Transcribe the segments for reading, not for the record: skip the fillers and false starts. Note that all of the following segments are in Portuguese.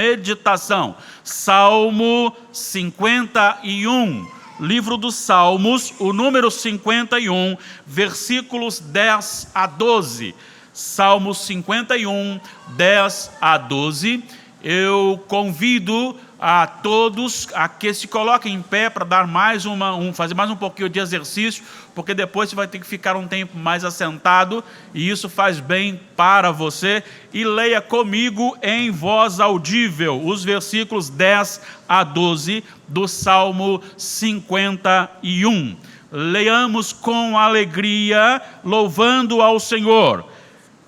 Meditação, Salmo 51, livro dos Salmos, o número 51, versículos 10 a 12. Salmo 51, 10 a 12. Eu convido a todos a que se coloquem em pé para dar fazer mais um pouquinho de exercício, porque depois você vai ter que ficar um tempo mais assentado, e isso faz bem para você. E leia comigo em voz audível os versículos 10 a 12 do Salmo 51. Leiamos com alegria, louvando ao Senhor.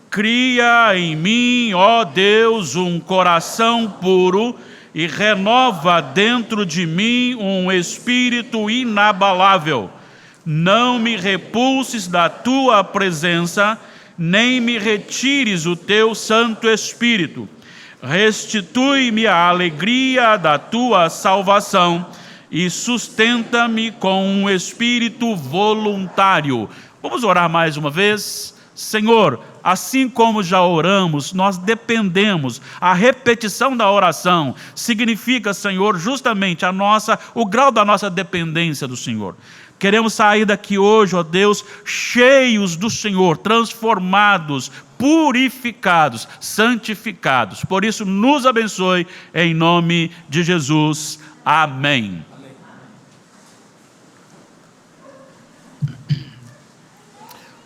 Cria em mim, ó Deus, um coração puro, e renova dentro de mim um espírito inabalável. Não me repulses da tua presença, nem me retires o teu Santo Espírito. Restitui-me a alegria da tua salvação e sustenta-me com um espírito voluntário. Vamos orar mais uma vez? Senhor, assim como já oramos, nós dependemos. A repetição da oração significa, Senhor, justamente o grau da nossa dependência do Senhor. Queremos sair daqui hoje, ó Deus, cheios do Senhor, transformados, purificados, santificados. Por isso, nos abençoe, em nome de Jesus. Amém.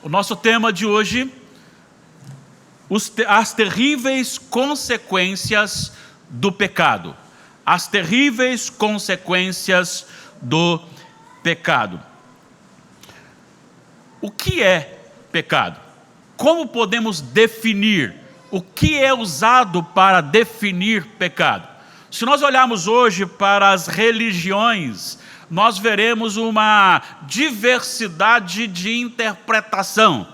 O nosso tema de hoje, as terríveis consequências do pecado. As terríveis consequências do pecado. O que é pecado? Como podemos definir? O que é usado para definir pecado? Se nós olharmos hoje para as religiões, nós veremos uma diversidade de interpretação.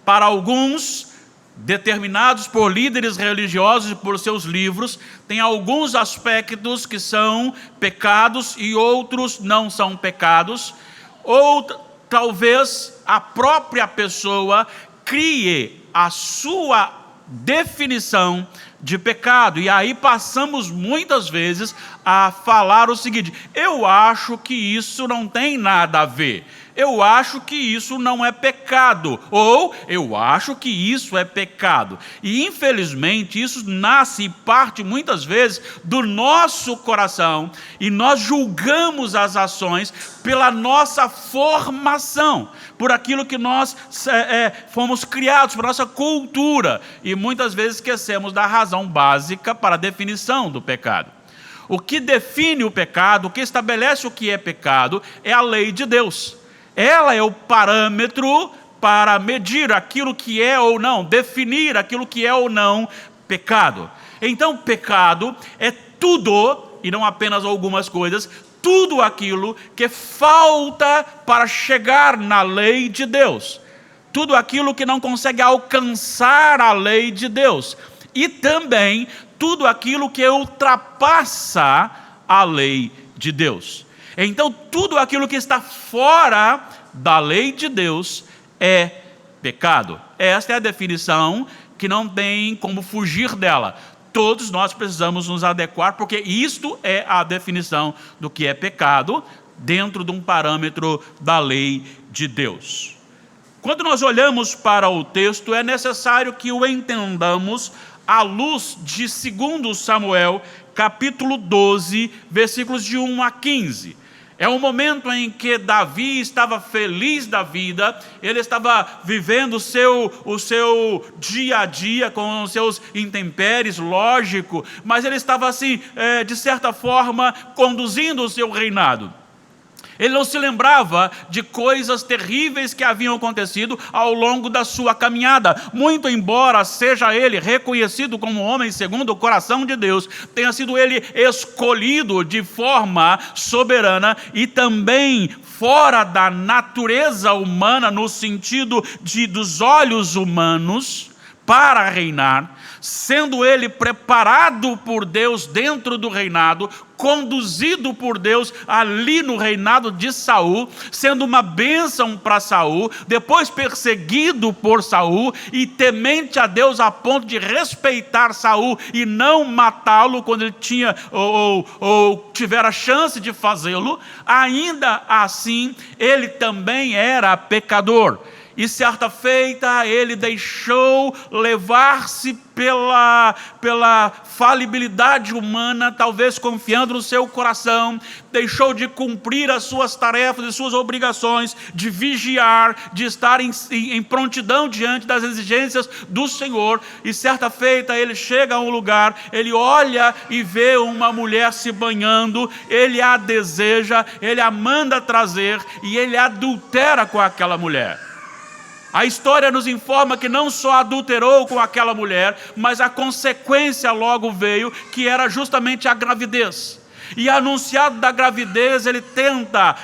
Para alguns, determinados por líderes religiosos e por seus livros, tem alguns aspectos que são pecados e outros não são pecados, ou talvez a própria pessoa crie a sua definição de pecado, e aí passamos muitas vezes a falar o seguinte: eu acho que isso não tem nada a ver, eu acho que isso não é pecado, ou eu acho que isso é pecado. E infelizmente isso nasce e parte muitas vezes do nosso coração, e nós julgamos as ações pela nossa formação, por aquilo que nós fomos criados, por nossa cultura, e muitas vezes esquecemos da razão básica para a definição do pecado. O que define o pecado, o que estabelece o que é pecado, é a lei de Deus. Ela é o parâmetro para medir aquilo que é ou não, definir aquilo que é ou não pecado. Então, pecado é tudo, e não apenas algumas coisas, tudo aquilo que falta para chegar na lei de Deus. Tudo aquilo que não consegue alcançar a lei de Deus. E também tudo aquilo que ultrapassa a lei de Deus. Então, tudo aquilo que está fora da lei de Deus é pecado. Esta é a definição que não tem como fugir dela. Todos nós precisamos nos adequar, porque isto é a definição do que é pecado, dentro de um parâmetro da lei de Deus. Quando nós olhamos para o texto, é necessário que o entendamos à luz de 2 Samuel, capítulo 12, versículos de 1 a 15. É um momento em que Davi estava feliz da vida, ele estava vivendo o seu dia a dia com os seus intempéries, lógico, mas ele estava assim, de certa forma, conduzindo o seu reinado. Ele não se lembrava de coisas terríveis que haviam acontecido ao longo da sua caminhada. Muito embora seja ele reconhecido como homem segundo o coração de Deus, tenha sido ele escolhido de forma soberana e também fora da natureza humana, no sentido dos olhos humanos, para reinar, sendo ele preparado por Deus dentro do reinado, conduzido por Deus ali no reinado de Saul, sendo uma bênção para Saul, depois perseguido por Saul e temente a Deus a ponto de respeitar Saul e não matá-lo quando ele tinha ou tiver a chance de fazê-lo. Ainda assim ele também era pecador. E certa feita ele deixou levar-se pela falibilidade humana, talvez confiando no seu coração, deixou de cumprir as suas tarefas e suas obrigações, de vigiar, de estar em prontidão diante das exigências do Senhor. E certa feita ele chega a um lugar, ele olha e vê uma mulher se banhando, ele a deseja, ele a manda trazer e ele adultera com aquela mulher. A história nos informa que não só adulterou com aquela mulher, mas a consequência logo veio, que era justamente a gravidez. E anunciado da gravidez, ele tenta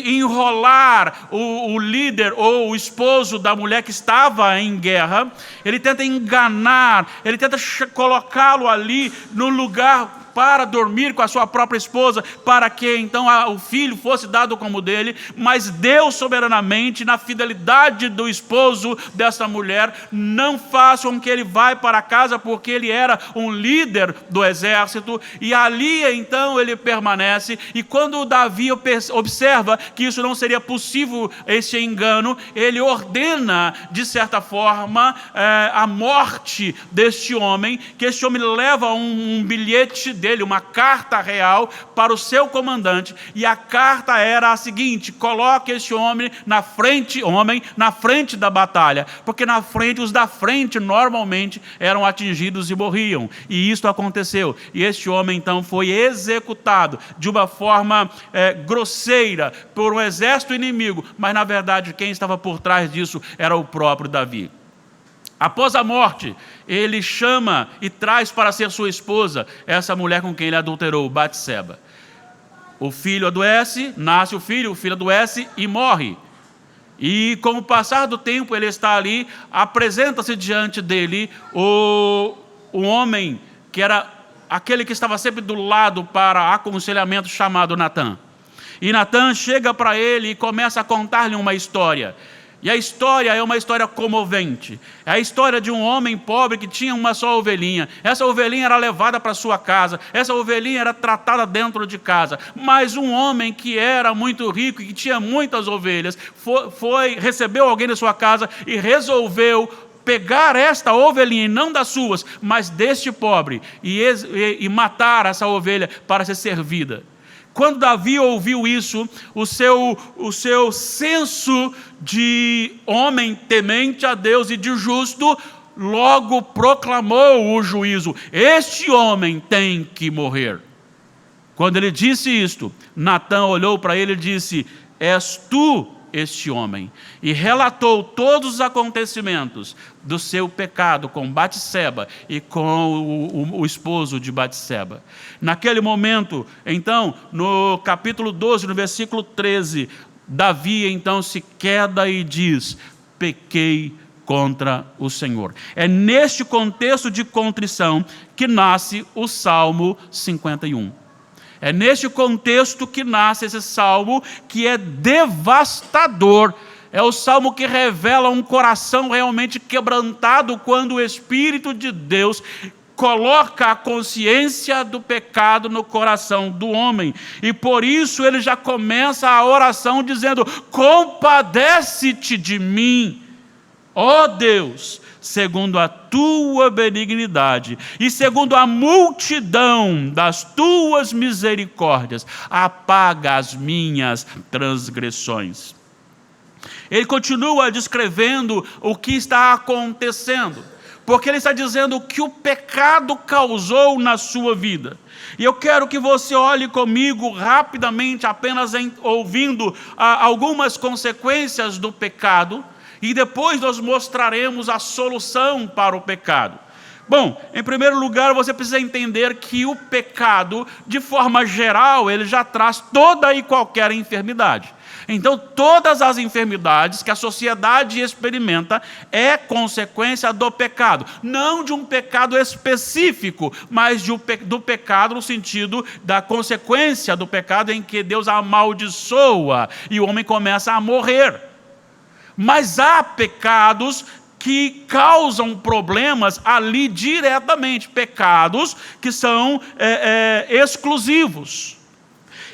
enrolar o líder ou o esposo da mulher que estava em guerra. Ele tenta enganar, ele tenta colocá-lo ali no lugar para dormir com a sua própria esposa, para que então o filho fosse dado como dele. Mas Deus soberanamente, na fidelidade do esposo dessa mulher, não faz com que ele vá para casa, porque ele era um líder do exército, e ali então ele permanece. E quando Davi observa que isso não seria possível, esse engano, ele ordena de certa forma a morte deste homem, que este homem leva um bilhete dele, uma carta real para o seu comandante, e a carta era a seguinte: coloque esse homem na frente da batalha, porque na frente, os da frente normalmente eram atingidos e morriam, e isto aconteceu, e este homem então foi executado de uma forma grosseira por um exército inimigo, mas na verdade quem estava por trás disso era o próprio Davi. Após a morte, ele chama e traz para ser sua esposa essa mulher com quem ele adulterou, Batseba. O filho adoece, nasce o filho adoece e morre. E com o passar do tempo, ele está ali, apresenta-se diante dele o homem que era aquele que estava sempre do lado para aconselhamento, chamado Natã. E Natã chega para ele e começa a contar-lhe uma história. E a história é uma história comovente. É a história de um homem pobre que tinha uma só ovelhinha. Essa ovelhinha era levada para sua casa. Essa ovelhinha era tratada dentro de casa. Mas um homem que era muito rico e que tinha muitas ovelhas, recebeu alguém da sua casa e resolveu pegar esta ovelhinha, e não das suas, mas deste pobre, e matar essa ovelha para ser servida. Quando Davi ouviu isso, o seu senso de homem temente a Deus e de justo, logo proclamou o juízo: este homem tem que morrer. Quando ele disse isto, Natã olhou para ele e disse: és tu este homem? E relatou todos os acontecimentos do seu pecado com Batseba e com o esposo de Batseba. Naquele momento, então, no capítulo 12, no versículo 13, Davi então se queda e diz: pequei contra o Senhor. É neste contexto de contrição que nasce o Salmo 51. É neste contexto que nasce esse salmo, que é devastador. É o salmo que revela um coração realmente quebrantado, quando o Espírito de Deus coloca a consciência do pecado no coração do homem. E por isso ele já começa a oração dizendo: compadece-te de mim, ó Deus, segundo a tua benignidade e segundo a multidão das tuas misericórdias, apaga as minhas transgressões. Ele continua descrevendo o que está acontecendo, porque ele está dizendo que o pecado causou na sua vida. E eu quero que você olhe comigo rapidamente, apenas ouvindo algumas consequências do pecado, e depois nós mostraremos a solução para o pecado. Bom, em primeiro lugar, você precisa entender que o pecado, de forma geral, ele já traz toda e qualquer enfermidade. Então, todas as enfermidades que a sociedade experimenta é consequência do pecado. Não de um pecado específico, mas do pecado no sentido da consequência do pecado em que Deus amaldiçoa e o homem começa a morrer. Mas há pecados que causam problemas ali diretamente, pecados que são exclusivos.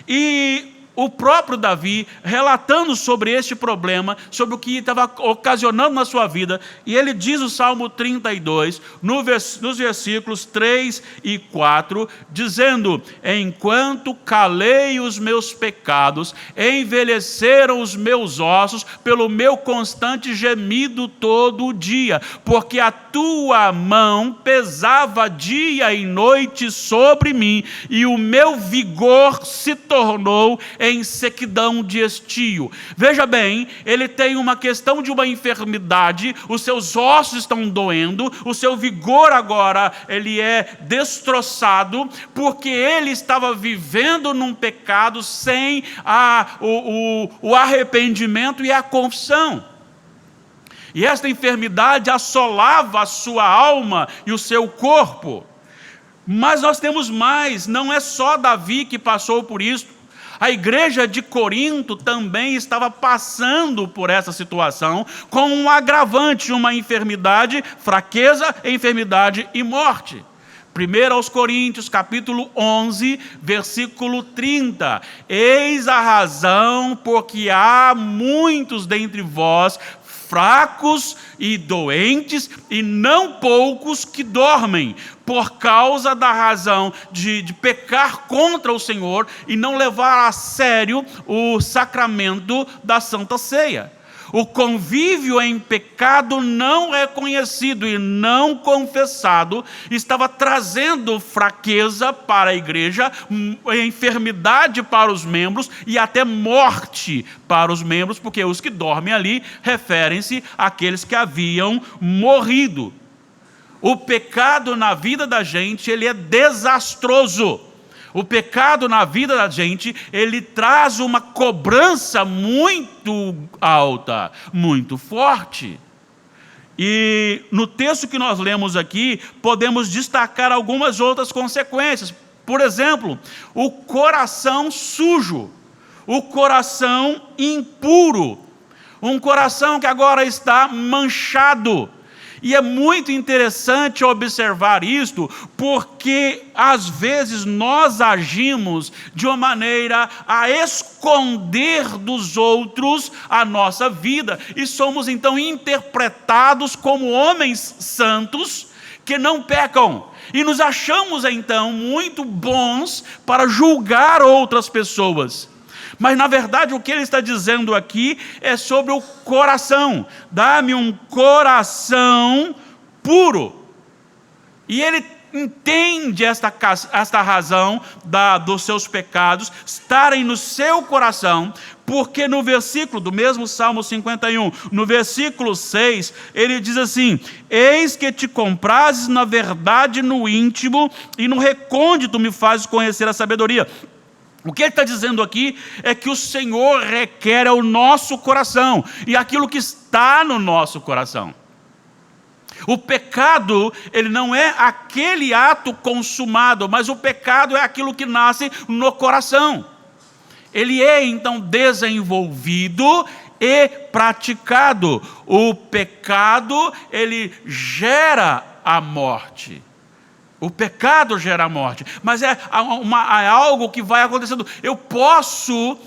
E o próprio Davi, relatando sobre este problema, sobre o que estava ocasionando na sua vida, e ele diz no Salmo 32, nos versículos 3 e 4, dizendo: enquanto calei os meus pecados, envelheceram os meus ossos pelo meu constante gemido todo o dia, porque a tua mão pesava dia e noite sobre mim, e o meu vigor se tornou em sequidão de estio. Veja bem, ele tem uma questão de uma enfermidade, os seus ossos estão doendo, o seu vigor agora ele é destroçado, porque ele estava vivendo num pecado sem o arrependimento e a confissão. E esta enfermidade assolava a sua alma e o seu corpo. Mas nós temos mais, não é só Davi que passou por isso. A igreja de Corinto também estava passando por essa situação, com um agravante, uma enfermidade, fraqueza, enfermidade e morte. 1 aos Coríntios, capítulo 11, versículo 30. Eis a razão porque há muitos dentre vós fracos e doentes, e não poucos que dormem, por causa da razão de pecar contra o Senhor e não levar a sério o sacramento da Santa Ceia. O convívio em pecado não reconhecido e não confessado estava trazendo fraqueza para a igreja, enfermidade para os membros e até morte para os membros, porque os que dormem ali referem-se àqueles que haviam morrido. O pecado na vida da gente, ele é desastroso. O pecado na vida da gente, ele traz uma cobrança muito alta, muito forte. E no texto que nós lemos aqui, podemos destacar algumas outras consequências. Por exemplo, o coração sujo, o coração impuro, um coração que agora está manchado. E é muito interessante observar isto, porque às vezes nós agimos de uma maneira a esconder dos outros a nossa vida, e somos então interpretados como homens santos que não pecam, e nos achamos então muito bons para julgar outras pessoas. Mas na verdade o que ele está dizendo aqui é sobre o coração. Dá-me um coração puro. E ele entende esta razão dos seus pecados estarem no seu coração, porque no versículo do mesmo Salmo 51, no versículo 6, ele diz assim: eis que te comprases na verdade no íntimo, e no recôndito me fazes conhecer a sabedoria. O que ele está dizendo aqui é que o Senhor requer o nosso coração e aquilo que está no nosso coração. O pecado, ele não é aquele ato consumado, mas o pecado é aquilo que nasce no coração. Ele é então desenvolvido e praticado. O pecado, ele gera a morte. O pecado gera a morte, mas é algo que vai acontecendo. Eu posso,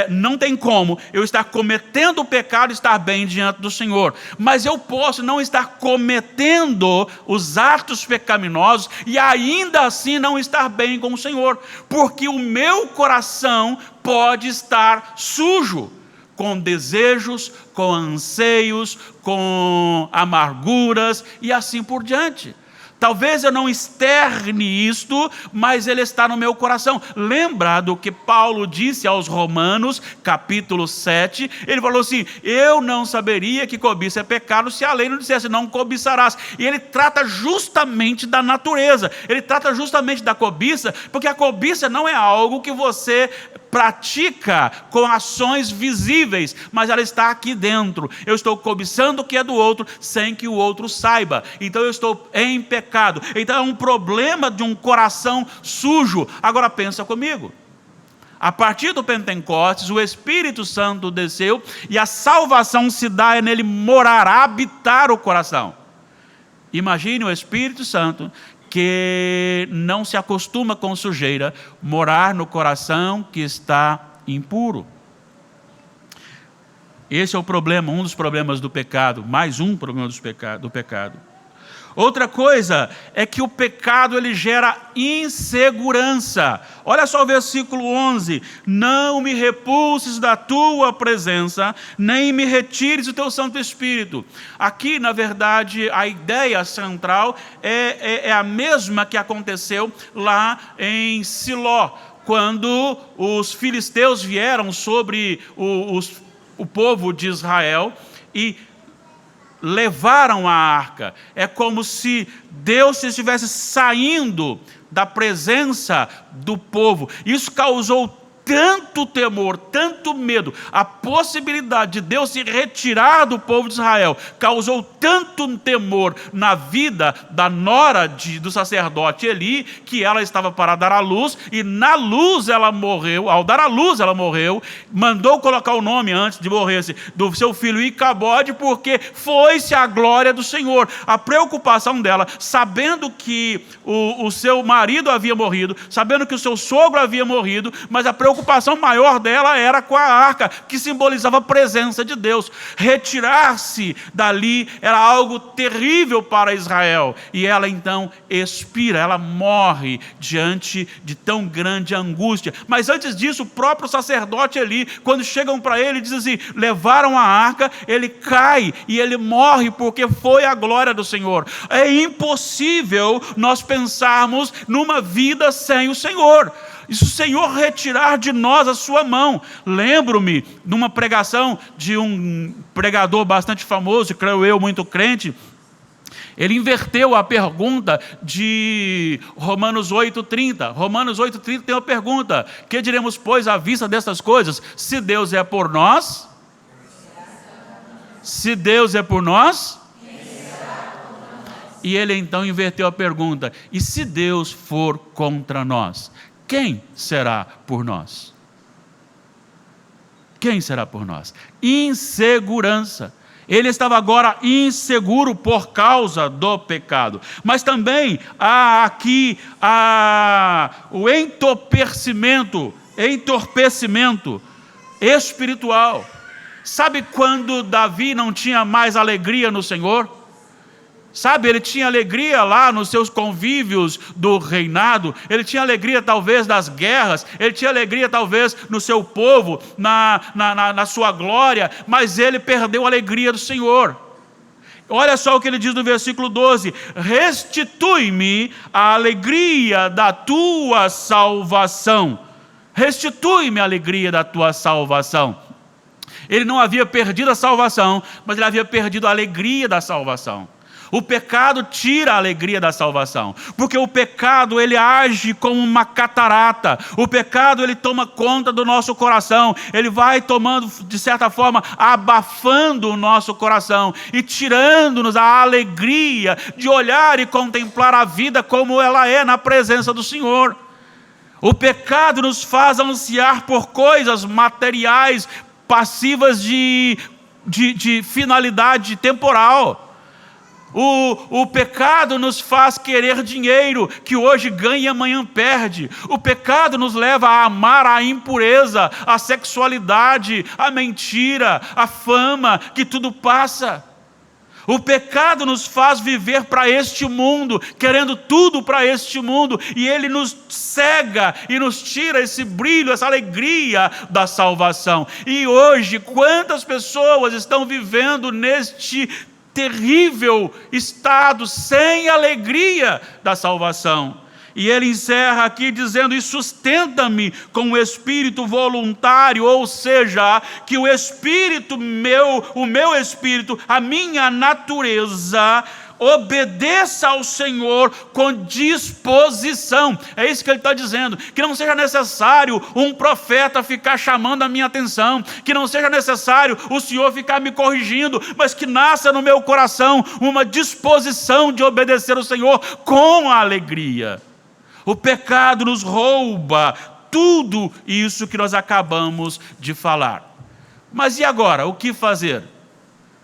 não tem como eu estar cometendo o pecado e estar bem diante do Senhor, mas eu posso não estar cometendo os atos pecaminosos e ainda assim não estar bem com o Senhor, porque o meu coração pode estar sujo, com desejos, com anseios, com amarguras e assim por diante. Talvez eu não externe isto, mas ele está no meu coração. Lembra do que Paulo disse aos Romanos, capítulo 7? Ele falou assim: eu não saberia que cobiça é pecado se a lei não dissesse não cobiçarás. E ele trata justamente da natureza. Ele trata justamente da cobiça, porque a cobiça não é algo que você pratica com ações visíveis, mas ela está aqui dentro. Eu estou cobiçando o que é do outro sem que o outro saiba. Então eu estou em pecado. Então é um problema de um coração sujo. Agora pensa comigo. A partir do Pentecostes, o Espírito Santo desceu e a salvação se dá nele morar, habitar o coração. Imagine o Espírito Santo, que não se acostuma com sujeira, morar no coração que está impuro. Esse é o problema, um dos problemas do pecado, mais um problema do pecado. Outra coisa é que o pecado ele gera insegurança. Olha só o versículo 11: não me repulses da tua presença, nem me retires o teu Santo Espírito. Aqui, na verdade, a ideia central é a mesma que aconteceu lá em Siló, quando os filisteus vieram sobre o povo de Israel e levaram a arca. É como se Deus estivesse saindo da presença do povo. Isso causou tanto temor, tanto medo. A possibilidade de Deus se retirar do povo de Israel causou tanto temor na vida da nora do sacerdote Eli, que ela estava para dar à luz, e na luz ela morreu. Ao dar à luz ela morreu, mandou colocar o nome antes de morrer do seu filho Icabode, porque foi-se a glória do Senhor. A preocupação dela, sabendo que o seu marido havia morrido, sabendo que o seu sogro havia morrido, mas a preocupação maior dela era com a arca, que simbolizava a presença de Deus. Retirar-se dali era algo terrível para Israel, e ela então expira, ela morre diante de tão grande angústia. Mas antes disso, o próprio sacerdote Eli, quando chegam para ele, diz assim: levaram a arca, ele cai e ele morre, porque foi a glória do Senhor. É impossível nós pensarmos numa vida sem o Senhor. E se o Senhor retirar de nós a sua mão. Lembro-me de uma pregação de um pregador bastante famoso, creio eu, muito crente. Ele inverteu a pergunta de Romanos 8,30. Romanos 8,30 tem uma pergunta: que diremos, pois, à vista dessas coisas? Se Deus é por nós, se Deus é por nós, e ele então inverteu a pergunta: e se Deus for contra nós? Quem será por nós? Quem será por nós? Insegurança. Ele estava agora inseguro por causa do pecado. Mas também há aqui o entorpecimento espiritual. Sabe quando Davi não tinha mais alegria no Senhor? Sabe, ele tinha alegria lá nos seus convívios do reinado, ele tinha alegria talvez das guerras, ele tinha alegria talvez no seu povo, na sua glória, mas ele perdeu a alegria do Senhor. Olha só o que ele diz no versículo 12: restitui-me a alegria da tua salvação. Restitui-me a alegria da tua salvação. Ele não havia perdido a salvação, mas ele havia perdido a alegria da salvação. O pecado tira a alegria da salvação, porque o pecado ele age como uma catarata. O pecado ele toma conta do nosso coração, ele vai tomando, de certa forma, abafando o nosso coração e tirando-nos a alegria de olhar e contemplar a vida como ela é na presença do Senhor. O pecado nos faz ansiar por coisas materiais, passivas de finalidade temporal. O pecado nos faz querer dinheiro, que hoje ganha e amanhã perde. O pecado nos leva a amar a impureza, a sexualidade, a mentira, a fama, que tudo passa. O pecado nos faz viver para este mundo, querendo tudo para este mundo, e ele nos cega e nos tira esse brilho, essa alegria da salvação. E hoje, quantas pessoas estão vivendo neste terrível estado, sem alegria da salvação? E ele encerra aqui dizendo: e sustenta-me com o espírito voluntário, ou seja, que o meu espírito, a minha natureza, obedeça ao Senhor com disposição. É isso que ele está dizendo, que não seja necessário um profeta ficar chamando a minha atenção, que não seja necessário o Senhor ficar me corrigindo, mas que nasça no meu coração uma disposição de obedecer ao Senhor com alegria. O pecado nos rouba tudo isso que nós acabamos de falar. Mas e agora? O que fazer?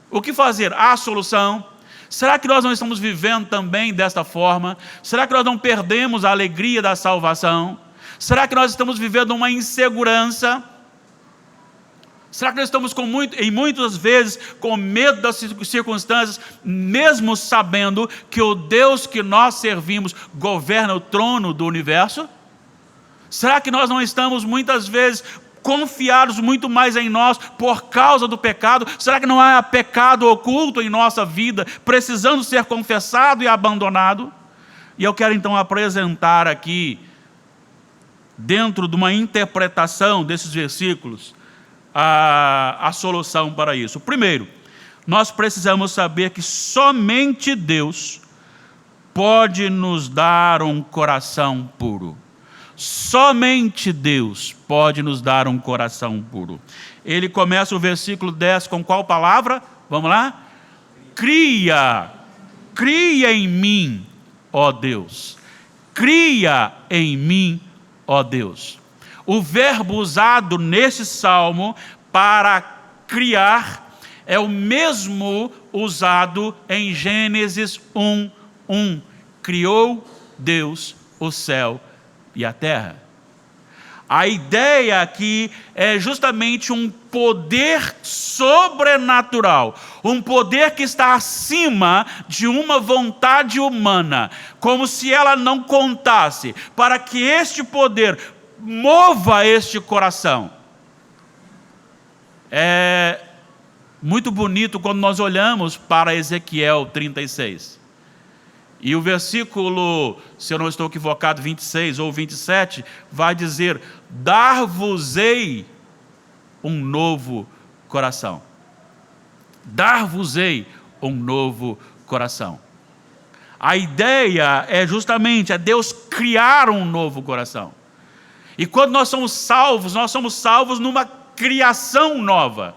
O que fazer? Há solução? Será que nós não estamos vivendo também desta forma? Será que nós não perdemos a alegria da salvação? Será que nós estamos vivendo uma insegurança? Será que nós estamos em muitas vezes com medo das circunstâncias, mesmo sabendo que o Deus que nós servimos governa o trono do universo? Será que nós não estamos muitas vezes confiados muito mais em nós por causa do pecado? Será que não há pecado oculto em nossa vida, precisando ser confessado e abandonado? E eu quero então apresentar aqui, dentro de uma interpretação desses versículos, a solução para isso. Primeiro, nós precisamos saber que somente Deus pode nos dar um coração puro. Somente Deus pode nos dar um coração puro. Ele começa o versículo 10 com qual palavra? Vamos lá? Cria em mim, ó Deus. Cria em mim, ó Deus. O verbo usado nesse salmo para criar é o mesmo usado em Gênesis 1:1. Criou Deus o céu e a terra. A ideia aqui é justamente um poder sobrenatural, um poder que está acima de uma vontade humana, como se ela não contasse, para que este poder mova este coração. É muito bonito quando nós olhamos para Ezequiel 36. E o versículo, se eu não estou equivocado, 26 ou 27, vai dizer: dar-vos-ei um novo coração. Dar-vos-ei um novo coração. A ideia é justamente Deus criar um novo coração. E quando nós somos salvos numa criação nova.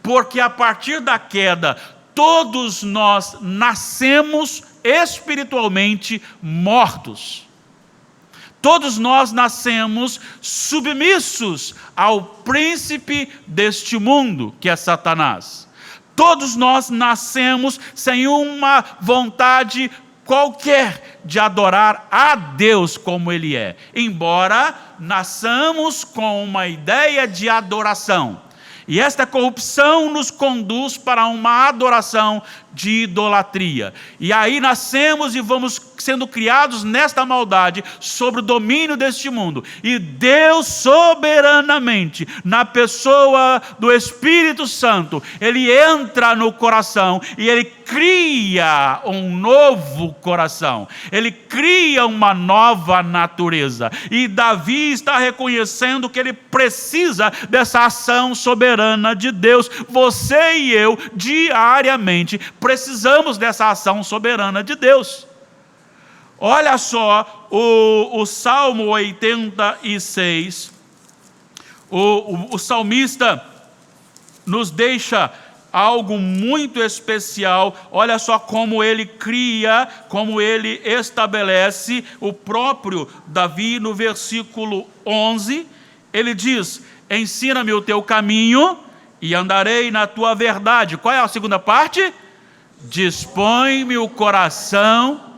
Porque a partir da queda, todos nós nascemos espiritualmente mortos. Todos nós nascemos submissos ao príncipe deste mundo, que é Satanás. Todos nós nascemos sem uma vontade qualquer de adorar a Deus como Ele é, embora nasçamos com uma ideia de adoração. E esta corrupção nos conduz para uma adoração de idolatria. E aí nascemos e vamos sendo criados nesta maldade, sobre o domínio deste mundo. E Deus soberanamente, na pessoa do Espírito Santo, Ele entra no coração e Ele cria um novo coração. Ele cria uma nova natureza. E Davi está reconhecendo que ele precisa dessa ação soberana de Deus. Você e eu, diariamente, precisamos dessa ação soberana de Deus. Olha só, o Salmo 86, o salmista nos deixa algo muito especial. Olha só como ele cria, como ele estabelece. O próprio Davi, no versículo 11, ele diz: ensina-me o teu caminho e andarei na tua verdade. Qual é a segunda parte? Dispõe-me o coração.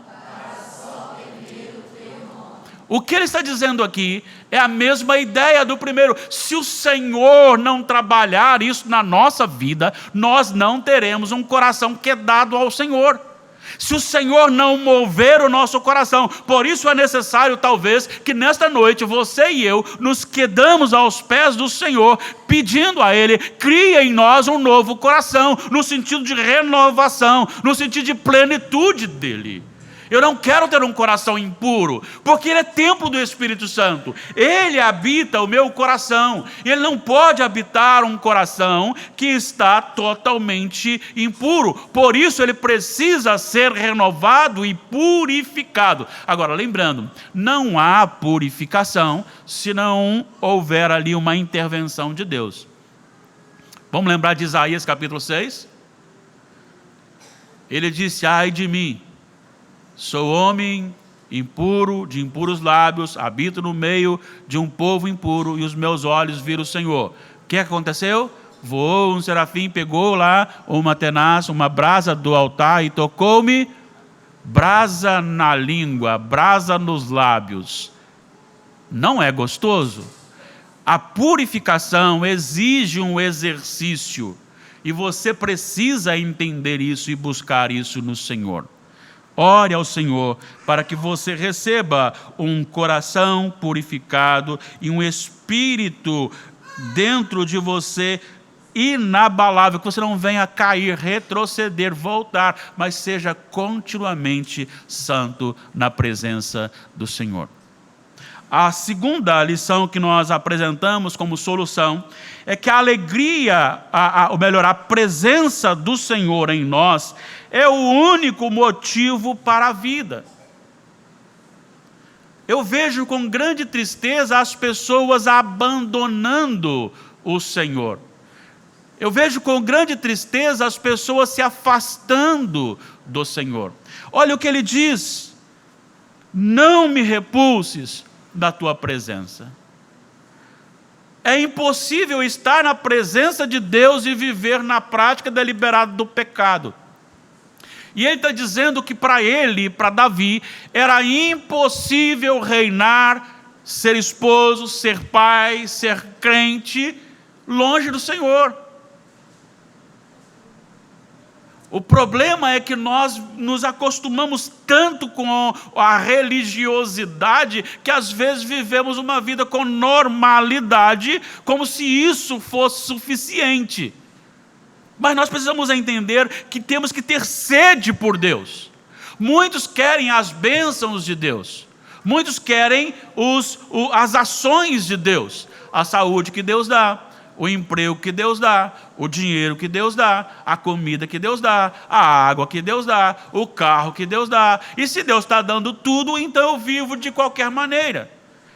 O que ele está dizendo aqui é a mesma ideia do primeiro. Se o Senhor não trabalhar isso na nossa vida, nós não teremos um coração quedado ao Senhor. Se o Senhor não mover o nosso coração, por isso é necessário talvez que nesta noite você e eu nos quedamos aos pés do Senhor, pedindo a Ele: cria em nós um novo coração, no sentido de renovação, no sentido de plenitude dEle. Eu não quero ter um coração impuro, porque ele é templo do Espírito Santo. Ele habita o meu coração. Ele não pode habitar um coração que está totalmente impuro. Por isso ele precisa ser renovado e purificado. Agora, lembrando, não há purificação se não houver ali uma intervenção de Deus. Vamos lembrar de Isaías capítulo 6? Ele disse: ai de mim, sou homem impuro, de impuros lábios, habito no meio de um povo impuro, e os meus olhos viram o Senhor. O que aconteceu? Voou um serafim, pegou lá uma tenaz, uma brasa do altar e tocou-me, brasa na língua, brasa nos lábios. Não é gostoso? A purificação exige um exercício, e você precisa entender isso e buscar isso no Senhor. Ore ao Senhor para que você receba um coração purificado e um espírito dentro de você inabalável, que você não venha cair, retroceder, voltar, mas seja continuamente santo na presença do Senhor. A segunda lição que nós apresentamos como solução é que a alegria, ou melhor, a presença do Senhor em nós é o único motivo para a vida. Eu vejo com grande tristeza as pessoas abandonando o Senhor. Eu vejo com grande tristeza as pessoas se afastando do Senhor. Olha o que ele diz: não me repulses da tua presença. É impossível estar na presença de Deus e viver na prática deliberada do pecado. E ele está dizendo que para ele, para Davi, era impossível reinar, ser esposo, ser pai, ser crente, longe do Senhor. O problema é que nós nos acostumamos tanto com a religiosidade que às vezes vivemos uma vida com normalidade, como se isso fosse suficiente. Mas nós precisamos entender que temos que ter sede por Deus. Muitos querem as bênçãos de Deus. Muitos querem as ações de Deus. A saúde que Deus dá, o emprego que Deus dá, o dinheiro que Deus dá, a comida que Deus dá, a água que Deus dá, o carro que Deus dá. E se Deus está dando tudo, então eu vivo de qualquer maneira.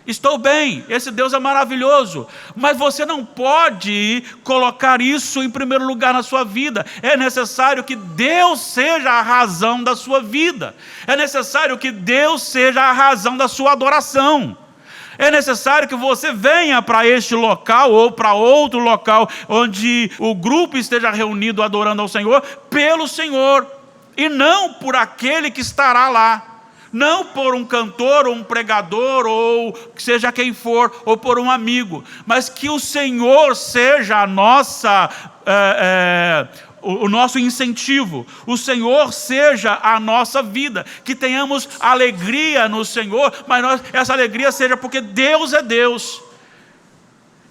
Estou bem, esse Deus é maravilhoso, mas você não pode colocar isso em primeiro lugar na sua vida. É necessário que Deus seja a razão da sua vida. É necessário que Deus seja a razão da sua adoração. É necessário que você venha para este local ou para outro local onde o grupo esteja reunido adorando ao Senhor, pelo Senhor, e não por aquele que estará lá. Não por um cantor, ou um pregador, ou seja quem for, ou por um amigo, mas que o Senhor seja a nossa, o nosso incentivo, o Senhor seja a nossa vida, que tenhamos alegria no Senhor, mas essa alegria seja porque Deus é Deus,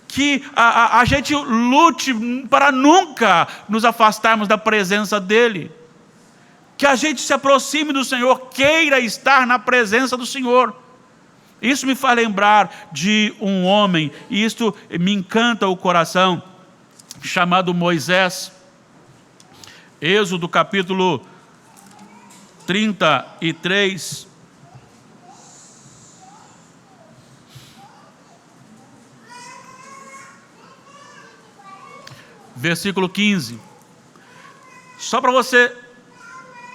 que a gente lute para nunca nos afastarmos da presença dEle, que a gente se aproxime do Senhor, queira estar na presença do Senhor. Isso me faz lembrar de um homem, e isto me encanta o coração, chamado Moisés. Êxodo capítulo 33. Versículo 15. Só para você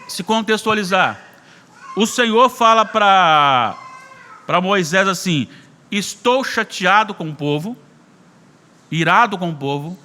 se contextualizar. O Senhor fala para Moisés assim: estou chateado com o povo, irado com o povo.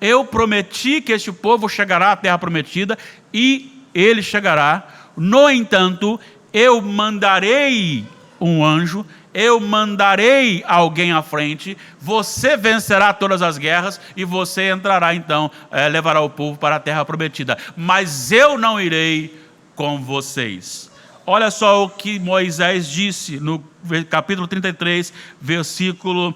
Eu prometi que este povo chegará à terra prometida, e ele chegará. No entanto, eu mandarei um anjo, eu mandarei alguém à frente, você vencerá todas as guerras, e você entrará então, levará o povo para a terra prometida, mas eu não irei com vocês. Olha só o que Moisés disse no capítulo 33, versículo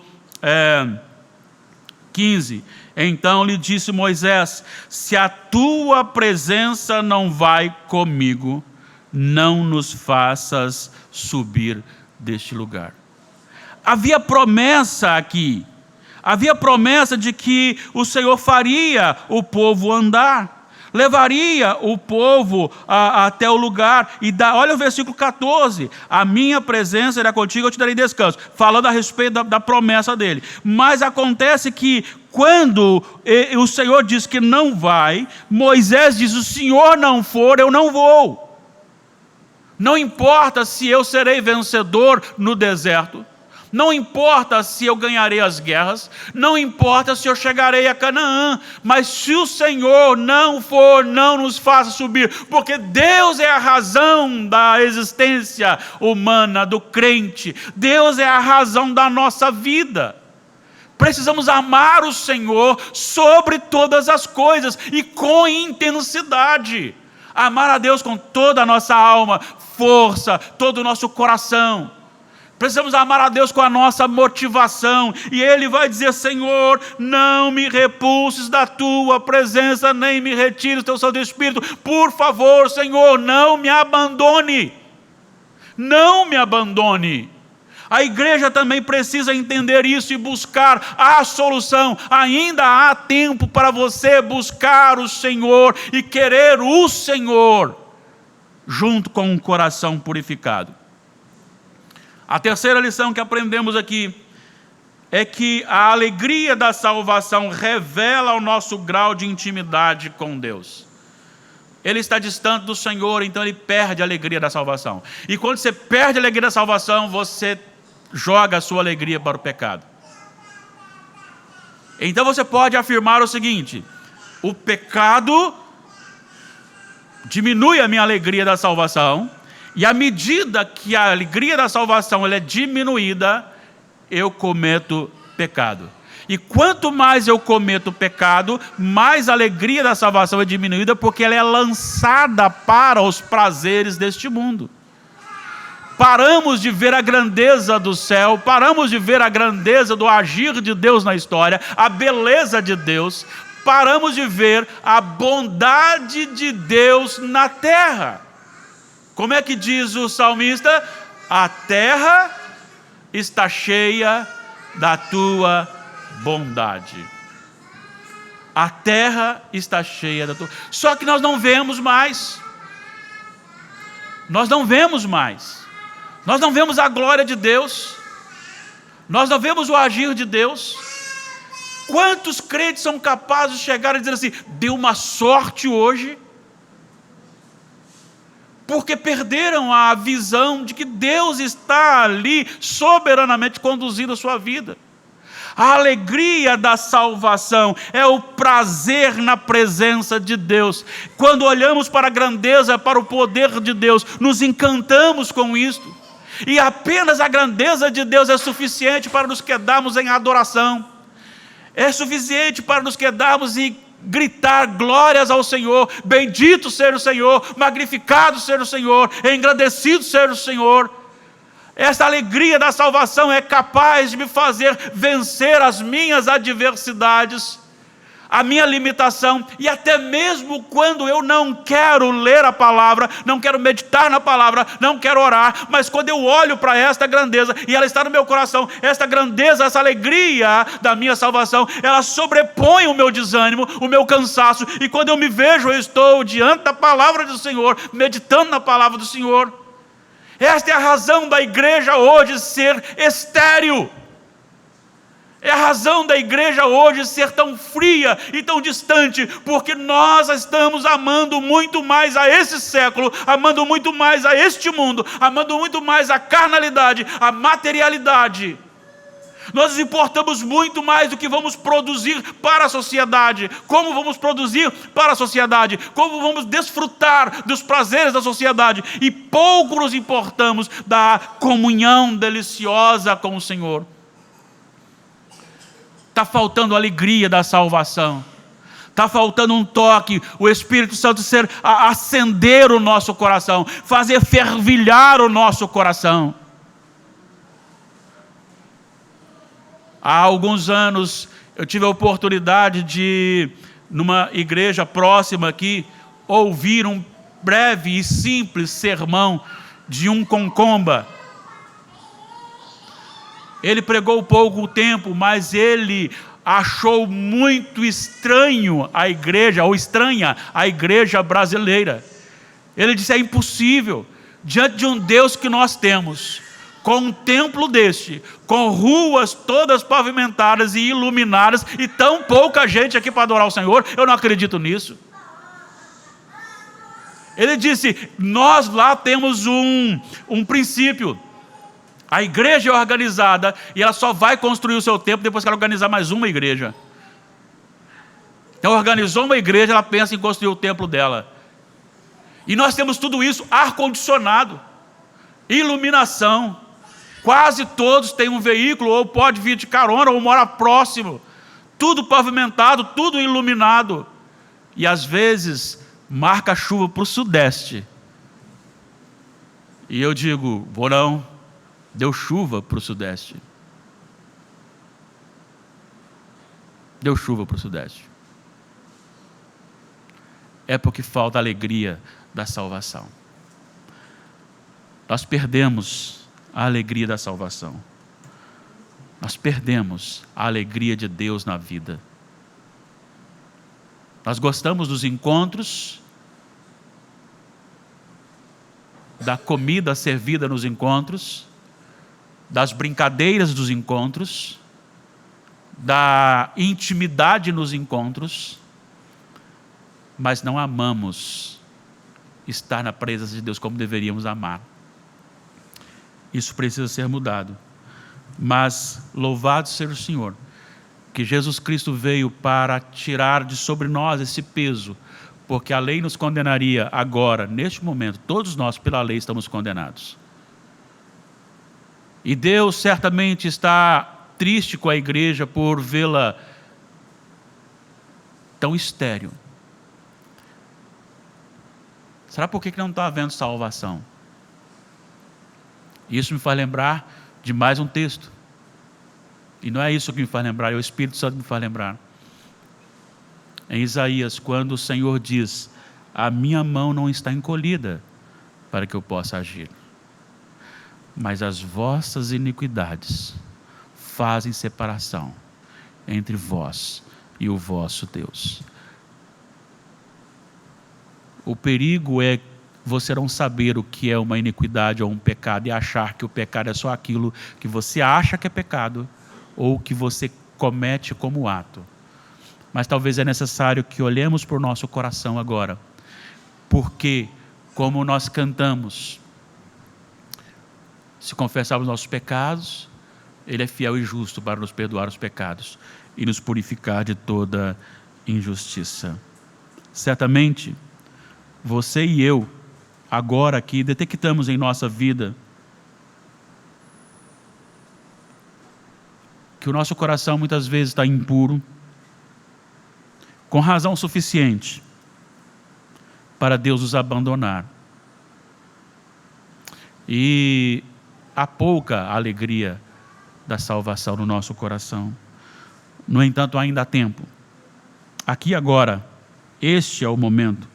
15. Então lhe disse Moisés: se a tua presença não vai comigo, não nos faças subir deste lugar. Havia promessa aqui. Havia promessa de que o Senhor faria o povo andar, levaria o povo até o lugar. Olha o versículo 14: a minha presença irá contigo, eu te darei descanso. Falando a respeito da promessa dele. Mas acontece que quando o Senhor diz que não vai, Moisés diz: o Senhor não for, eu não vou. Não importa se eu serei vencedor no deserto, não importa se eu ganharei as guerras, não importa se eu chegarei a Canaã, mas se o Senhor não for, não nos faça subir, porque Deus é a razão da existência humana, do crente. Deus é a razão da nossa vida. Precisamos amar o Senhor sobre todas as coisas e com intensidade. Amar a Deus com toda a nossa alma, força, todo o nosso coração. Precisamos amar a Deus com a nossa motivação. E Ele vai dizer: Senhor, não me repulses da Tua presença, nem me retires o Teu Santo Espírito. Por favor, Senhor, não me abandone. Não me abandone. A igreja também precisa entender isso e buscar a solução. Ainda há tempo para você buscar o Senhor e querer o Senhor, junto com um coração purificado. A terceira lição que aprendemos aqui é que a alegria da salvação revela o nosso grau de intimidade com Deus. Ele está distante do Senhor, então ele perde a alegria da salvação. E quando você perde a alegria da salvação, você joga a sua alegria para o pecado. Então você pode afirmar o seguinte: o pecado diminui a minha alegria da salvação, e à medida que a alegria da salvação ela é diminuída, eu cometo pecado. E quanto mais eu cometo pecado, mais a alegria da salvação é diminuída, porque ela é lançada para os prazeres deste mundo. Paramos de ver a grandeza do céu, paramos de ver a grandeza do agir de Deus na história, a beleza de Deus, paramos de ver a bondade de Deus na terra. Como é que diz o salmista? A terra está cheia da tua bondade. A terra está cheia da tua... Só que nós não vemos mais. Nós não vemos mais. Nós não vemos a glória de Deus. Nós não vemos o agir de Deus. Quantos crentes são capazes de chegar e dizer assim: deu uma sorte hoje? Porque perderam a visão de que Deus está ali soberanamente conduzindo a sua vida. A alegria da salvação é o prazer na presença de Deus. Quando olhamos para a grandeza, para o poder de Deus, nos encantamos com isto. E apenas a grandeza de Deus é suficiente para nos quedarmos em adoração. É suficiente para nos quedarmos e gritar glórias ao Senhor. Bendito seja o Senhor, magnificado seja o Senhor, engrandecido seja o Senhor. Essa alegria da salvação é capaz de me fazer vencer as minhas adversidades, a minha limitação, e até mesmo quando eu não quero ler a palavra, não quero meditar na palavra, não quero orar, mas quando eu olho para esta grandeza, e ela está no meu coração, esta grandeza, essa alegria da minha salvação, ela sobrepõe o meu desânimo, o meu cansaço, e quando eu me vejo, eu estou diante da palavra do Senhor, meditando na palavra do Senhor. Esta é a razão da igreja hoje ser estéril. É a razão da igreja hoje ser tão fria e tão distante, porque nós estamos amando muito mais a esse século, amando muito mais a este mundo, amando muito mais a carnalidade, a materialidade. Nós nos importamos muito mais do que vamos produzir para a sociedade, como vamos produzir para a sociedade, como vamos desfrutar dos prazeres da sociedade, e pouco nos importamos da comunhão deliciosa com o Senhor. Está faltando a alegria da salvação, está faltando um toque, o Espírito Santo acender o nosso coração, fazer fervilhar o nosso coração. Há alguns anos eu tive a oportunidade de, numa igreja próxima aqui, ouvir um breve e simples sermão de um concomba. Ele pregou pouco tempo, mas ele achou muito estranho a igreja, ou estranha a igreja brasileira. Ele disse: é impossível, diante de um Deus que nós temos, com um templo deste, com ruas todas pavimentadas e iluminadas, e tão pouca gente aqui para adorar o Senhor, eu não acredito nisso. Ele disse: nós lá temos um princípio. A igreja é organizada e ela só vai construir o seu templo depois que ela organizar mais uma igreja. Então organizou uma igreja, ela pensa em construir o templo dela. E nós temos tudo isso: ar-condicionado, iluminação. Quase todos têm um veículo, ou pode vir de carona, ou mora próximo. Tudo pavimentado, tudo iluminado. E às vezes marca chuva para o sudeste. E eu digo: vou não. Deu chuva para o sudeste. Deu chuva para o sudeste. É porque falta a alegria da salvação. Nós perdemos a alegria da salvação. Nós perdemos a alegria de Deus na vida. Nós gostamos dos encontros, da comida servida nos encontros, das brincadeiras dos encontros, da intimidade nos encontros, mas não amamos estar na presença de Deus como deveríamos amar. Isso precisa ser mudado. Mas louvado seja o Senhor, que Jesus Cristo veio para tirar de sobre nós esse peso, porque a lei nos condenaria agora, neste momento. Todos nós pela lei estamos condenados. E Deus certamente está triste com a igreja por vê-la tão estéril. Será por que não está havendo salvação? Isso me faz lembrar de mais um texto. E não é isso que me faz lembrar, é o Espírito Santo que me faz lembrar. Em Isaías, quando o Senhor diz: a minha mão não está encolhida para que eu possa agir, mas as vossas iniquidades fazem separação entre vós e o vosso Deus. O perigo é você não saber o que é uma iniquidade ou um pecado e achar que o pecado é só aquilo que você acha que é pecado ou que você comete como ato. Mas talvez é necessário que olhemos para o nosso coração agora, porque, como nós cantamos, se confessarmos nossos pecados, Ele é fiel e justo para nos perdoar os pecados e nos purificar de toda injustiça. Certamente, você e eu, agora aqui, detectamos em nossa vida que o nosso coração muitas vezes está impuro, com razão suficiente para Deus nos abandonar. E há pouca alegria da salvação no nosso coração. No entanto, ainda há tempo. Aqui agora, este é o momento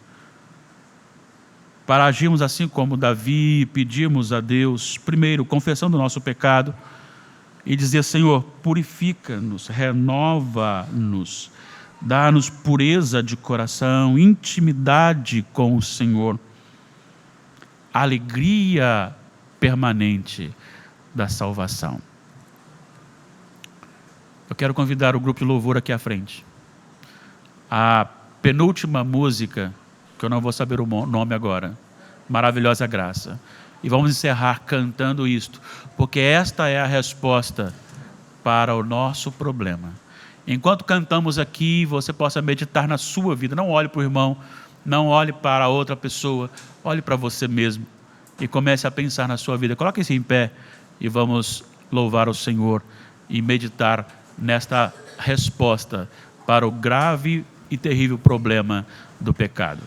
para agirmos assim como Davi, pedirmos a Deus, primeiro, confessando o nosso pecado, e dizer: Senhor, purifica-nos, renova-nos, dá-nos pureza de coração, intimidade com o Senhor, alegria permanente da salvação. Eu quero convidar o grupo de louvor aqui à frente. A penúltima música, que eu não vou saber o nome agora, Maravilhosa Graça. E vamos encerrar cantando isto, porque esta é a resposta para o nosso problema. Enquanto cantamos aqui, você possa meditar na sua vida. Não olhe para o irmão, não olhe para a outra pessoa, olhe para você mesmo e comece a pensar na sua vida. Coloque-se em pé e vamos louvar o Senhor e meditar nesta resposta para o grave e terrível problema do pecado.